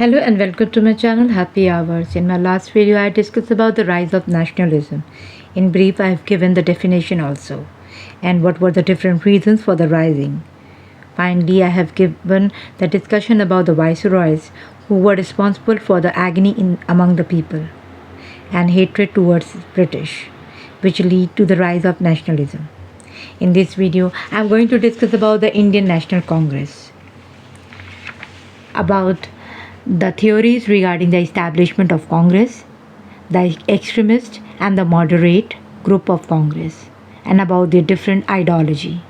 Hello and welcome to my channel Happy Hours. In my last video I discussed about the rise of nationalism. In brief I have given the definition also and what were the different reasons for the rising. Finally I have given the discussion about the viceroys who were responsible for the agony among the people and hatred towards British which lead to the rise of nationalism. In this video I am going to discuss about the Indian National Congress, about the theories regarding the establishment of Congress, the extremist and the moderate group of Congress, and about their different ideology,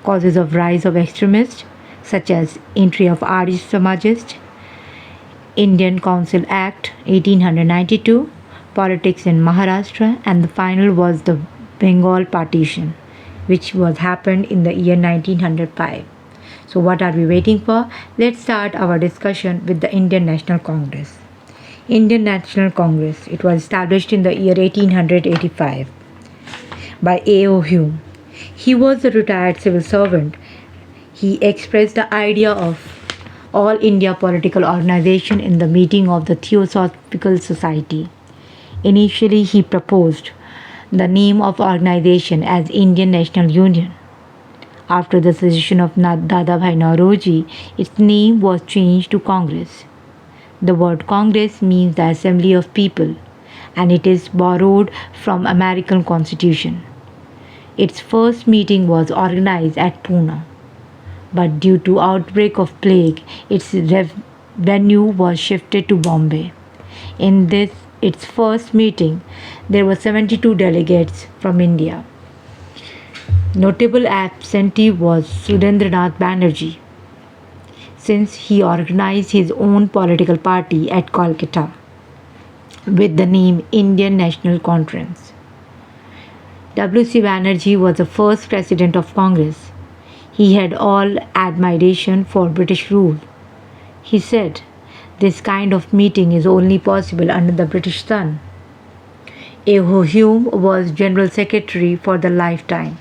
causes of rise of extremists such as entry of Arya Samajists, Indian Council Act 1892, politics in Maharashtra, and the final was the Bengal Partition, which was happened in the year 1905. So what are we waiting for? Let's start our discussion with the Indian National Congress. Indian National Congress, it was established in the year 1885 by A.O. Hume. He was a retired civil servant. He expressed the idea of all India political organization in the meeting of the Theosophical Society. Initially, he proposed the name of organization as Indian National Union. After the secession of Dadabhai Nauroji, its name was changed to Congress. The word Congress means the Assembly of People, and it is borrowed from American Constitution. Its first meeting was organized at Pune, but due to outbreak of plague, its venue was shifted to Bombay. In its first meeting, there were 72 delegates from India. Notable absentee was Surendranath Banerjee, since he organized his own political party at Kolkata with the name Indian National Conference. W.C. Banerjee was the first president of Congress. He had all admiration for British rule. He said, "This kind of meeting is only possible under the British sun." A.O. Hume was General Secretary for the lifetime.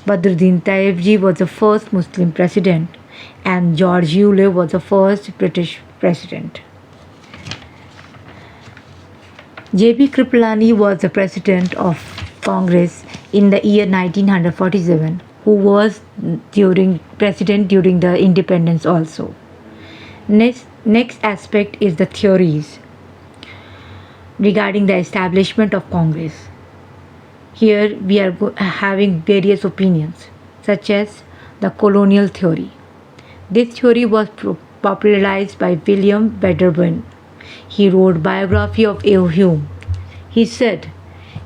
Badruddin Tayyibji was the first Muslim president, and George Euler was the first British president. J.B. Kripalani was the president of Congress in the year 1947, who was president during the independence also. Next aspect is the theories regarding the establishment of Congress. Here we are having various opinions, such as the colonial theory. This theory was popularized by William Wedderburn. He wrote biography of A.O. Hume. He said,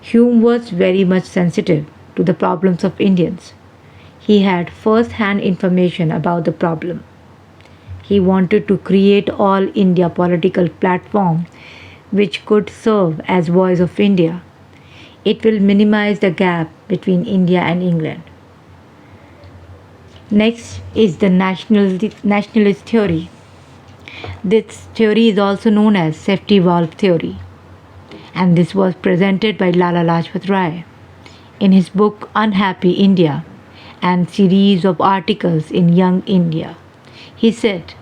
Hume was very much sensitive to the problems of Indians. He had first-hand information about the problem. He wanted to create all India political platform which could serve as voice of India. It will minimize the gap between India and England. Next is the nationalist theory. This theory is also known as safety valve theory, and this was presented by Lala Lajpat Rai in his book Unhappy India and series of articles in Young India. He said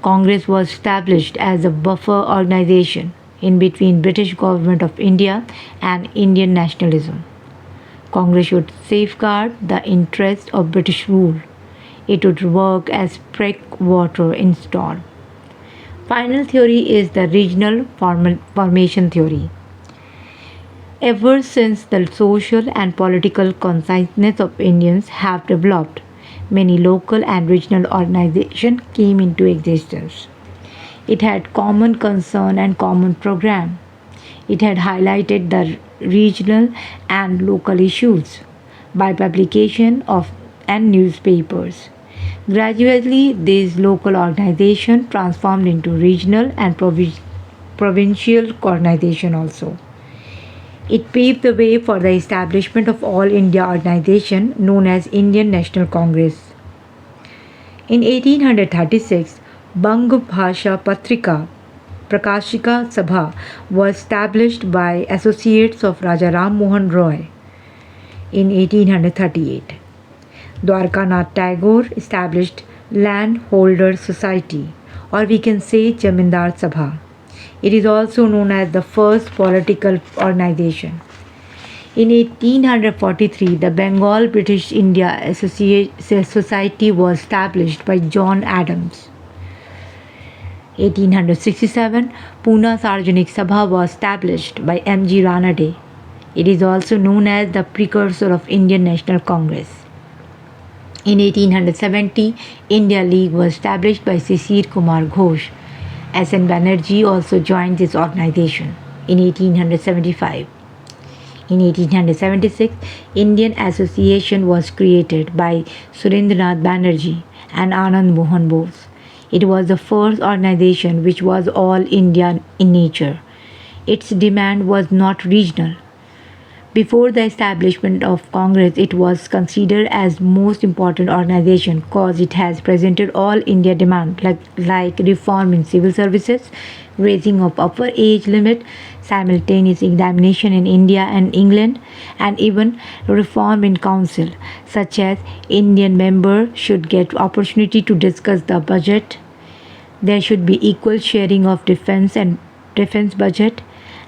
Congress was established as a buffer organization in between British government of India and Indian nationalism. Congress should safeguard the interests of British rule. It would work as breakwater in storm. Final theory is the regional formation theory. Ever since the social and political consciousness of Indians have developed, many local and regional organizations came into existence. It had common concern and common program. It had highlighted the regional and local issues by publication of and newspapers. Gradually, these local organizations transformed into regional and provincial organization also. It paved the way for the establishment of All India organization known as Indian National Congress. In 1836, Bang Bhasha Patrika Prakashika Sabha was established by associates of Raja Ram Mohan Roy in 1838. Dwarkanath Tagore established Landholder Society or we can say Jamindar Sabha. It is also known as the first political organization. In 1843, the Bengal British India Society was established by John Adams. 1867, Pune Sarjanik Sabha was established by M.G. Ranade. It is also known as the precursor of Indian National Congress. In 1870, India League was established by Sisir Kumar Ghosh. S.N. Banerjee also joined this organization in 1875. In 1876, Indian Association was created by Surendranath Banerjee and Anand Mohan Bose. It was the first organization which was all Indian in nature. Its demand was not regional. Before the establishment of Congress, it was considered as most important organization cause it has presented all India demand like reform in civil services, raising of upper age limit, simultaneous examination in India and England, and even reform in council, such as Indian member should get opportunity to discuss the budget. There should be equal sharing of defense budget,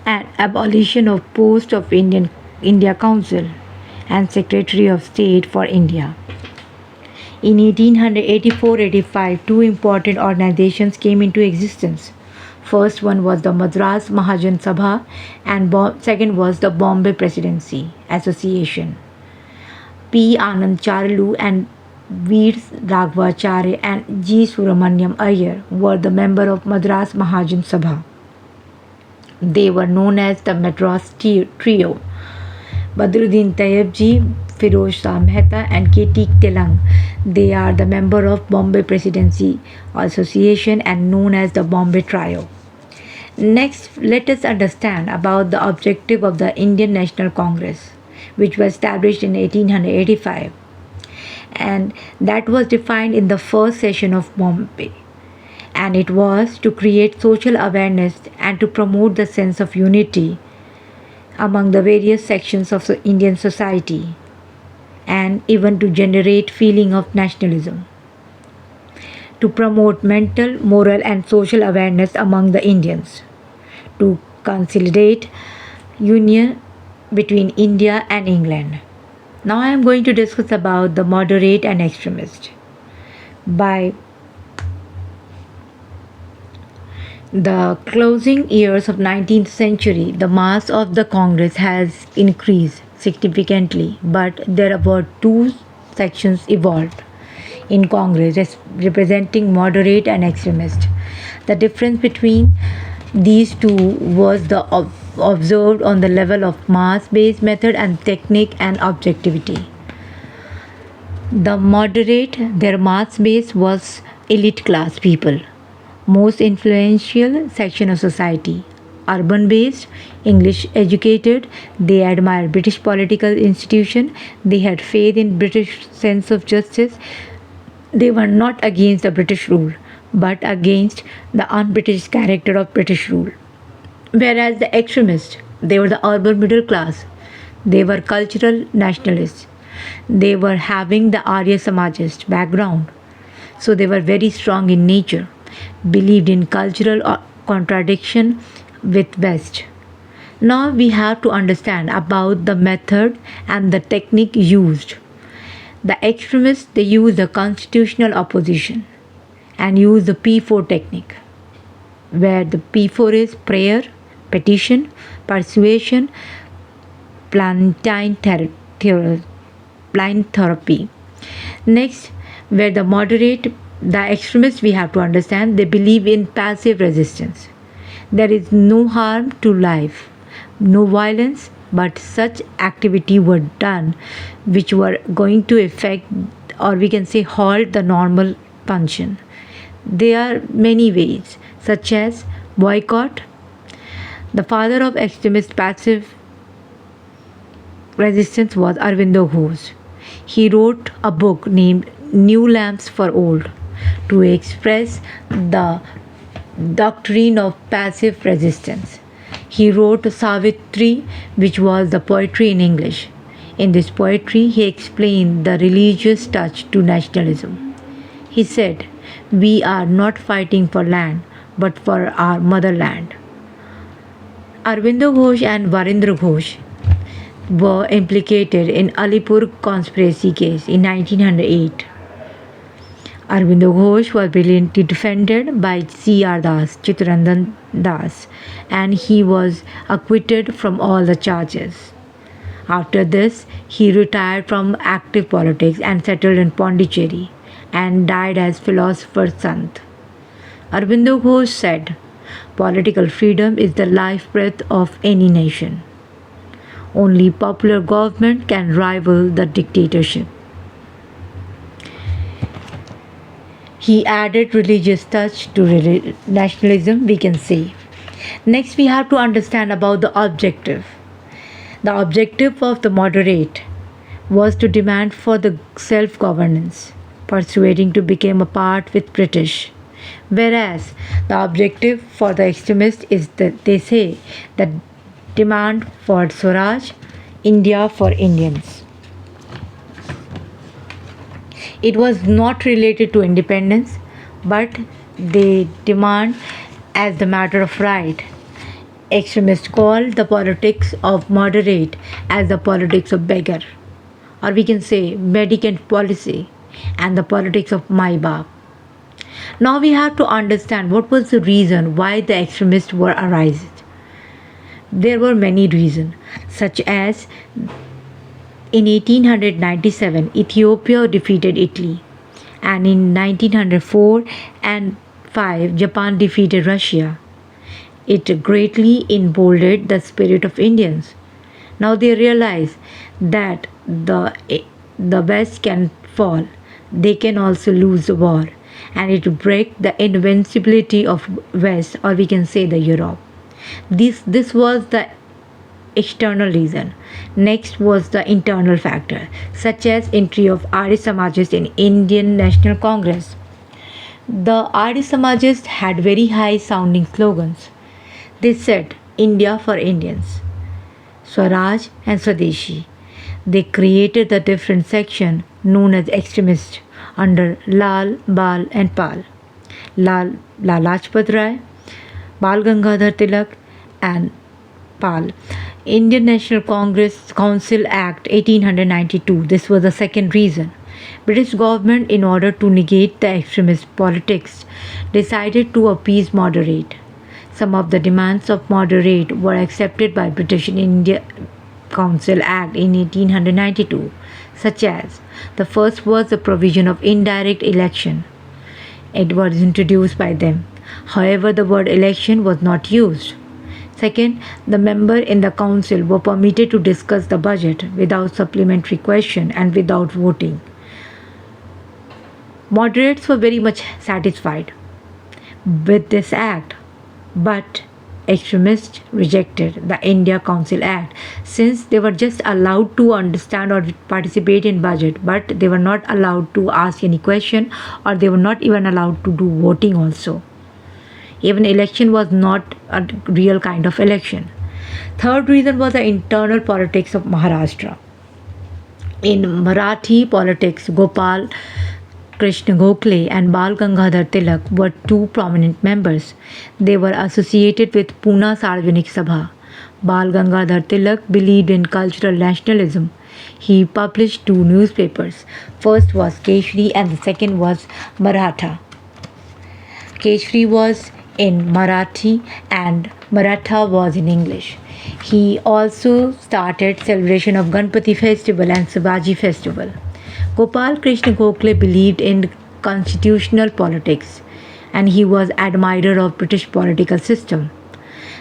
and abolition of post of India Council and Secretary of State for India. In 1884-85, two important organizations came into existence. First one was the Madras Mahajan Sabha and second was the Bombay Presidency Association. P. Anand Charlu and Veer Raghvacharya and G. Suramanyam Iyer were the members of Madras Mahajan Sabha. They were known as the Madras Trio. Badruddin Tayyibji, Firoz Shah Mehta and K.T. Telang. They are the member of Bombay Presidency Association and known as the Bombay Trio. Next, let us understand about the objective of the Indian National Congress, which was established in 1885, and that was defined in the first session of Bombay. And it was to create social awareness and to promote the sense of unity among the various sections of the Indian society, and even to generate feeling of nationalism, to promote mental, moral and social awareness among the Indians, to consolidate union between India and England. Now I am going to discuss about the moderate and extremist. By the closing years of 19th century, the mass of the Congress has increased significantly, but there were two sections evolved in Congress representing moderate and extremist. The difference between these two was the observed on the level of mass-based method and technique and objectivity. The moderate, their mass base was elite class people, most influential section of society, urban based, English educated, they admired British political institution, they had faith in British sense of justice, they were not against the British rule but against the un-British character of British rule. Whereas the extremists, they were the urban middle class, they were cultural nationalists, they were having the Arya Samajist background, so they were very strong in nature, believed in cultural contradiction with West. Now we have to understand about the method and the technique used. The extremists, they use the constitutional opposition and use the P4 technique, where the P4 is prayer, petition, persuasion, plantain therapy. Next, where the moderate, the extremists, we have to understand, they believe in passive resistance. There is no harm to life, no violence, but such activity were done which were going to affect, or we can say halt, the normal function. There are many ways, such as boycott. The father of extremist passive resistance was Aurobindo Ghosh. He wrote a book named New Lamps for Old to express the doctrine of passive resistance. He wrote Savitri, which was the poetry in English. In this poetry, he explained the religious touch to nationalism. He said, We are not fighting for land, but for our motherland. Arvindo Ghosh and Varindra Ghosh were implicated in Alipur conspiracy case in 1908. Arvindo Ghosh was brilliantly defended by C.R. Das, Chittaranjan Das, and he was acquitted from all the charges. After this, he retired from active politics and settled in Pondicherry and died as philosopher Sant. Arvindo Ghosh said, "Political freedom is the life breath of any nation. Only popular government can rival the dictatorship." He added religious touch to nationalism, we can say. Next, we have to understand about the objective. The objective of the moderate was to demand for the self-governance, persuading to become a part with British. Whereas the objective for the extremists is that they say that demand for Swaraj, India for Indians. It was not related to independence, but they demand as the matter of right. Extremists call the politics of moderate as the politics of beggar, or we can say mendicant policy and the politics of my bab. Now we have to understand what was the reason why the extremists were arising. There were many reasons, such as in 1897 Ethiopia defeated Italy, and in 1904 and 5 Japan defeated Russia. It greatly emboldened the spirit of Indians. Now they realize that the West can fall, they can also lose the war, and it break the invincibility of West, or we can say the Europe. This was the external reason. Next was the internal factor, such as entry of Arya Samajists in Indian National Congress. The Arya Samajists had very high sounding slogans. They said India for Indians, Swaraj and Swadeshi. They created the different section known as extremists under Lal, Bal and Pal. Lal Lajpat Rai, Bal Gangadhar Tilak and Pal. Indian National Congress Council Act 1892. This was the second reason. British government, in order to negate the extremist politics, decided to appease moderate. Some of the demands of moderate were accepted by British India Council Act in 1892, such as the first was the provision of indirect election. It was introduced by them. However, the word election was not used. Second, the members in the council were permitted to discuss the budget without supplementary question and without voting. Moderates were very much satisfied with this act, but extremists rejected the India Council Act since they were just allowed to understand or participate in budget, but they were not allowed to ask any question, or they were not even allowed to do voting also. Even election was not a real kind of election. Third reason was the internal politics of Maharashtra. In Marathi politics, Gopal Krishna Gokhale and Bal Gangadhar Tilak were two prominent members. They were associated with Pune Sarvajanik Sabha. Bal Gangadhar Tilak believed in cultural nationalism. He published two newspapers. First was Keshri and the second was Maratha. Keshri was in Marathi and Maratha was in English. He also started celebration of Ganpati festival and Shivaji festival. Gopal Krishna Gokhale believed in constitutional politics and he was admirer of British political system.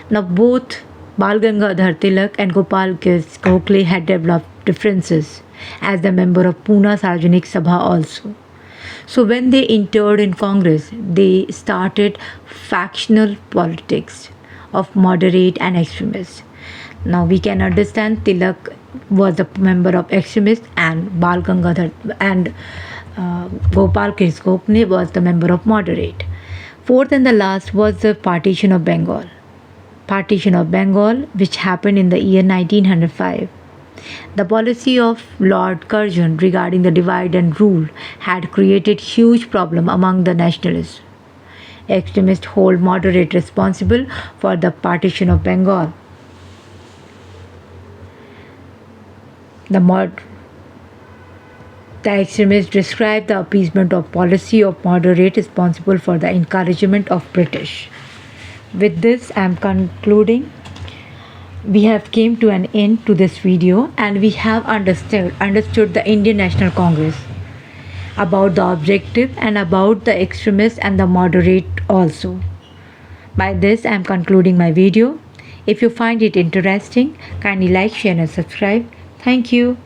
Now both Bal Gangadhar Tilak and Gopal Gokhale had developed differences as the member of Pune Sarvajanik Sabha also. So when they entered in Congress, they started factional politics of moderate and extremists. Now we can understand Tilak was a member of extremists and Bal Gangadhar and Gopal Krishna Gokhale was the member of moderate. Fourth and the last was the partition of Bengal. Partition of Bengal, which happened in the year 1905. The policy of Lord Curzon regarding the divide and rule had created huge problem among the nationalists. Extremists hold moderate responsible for the partition of Bengal. The, mod- the extremists describe the appeasement of policy of moderate responsible for the encouragement of British. With this, I am concluding. We have came to an end to this video, and we have understood the Indian National Congress, about the objective and about the extremists and the moderate also. By this, I am concluding my video. If you find it interesting, kindly like, share and subscribe. Thank you.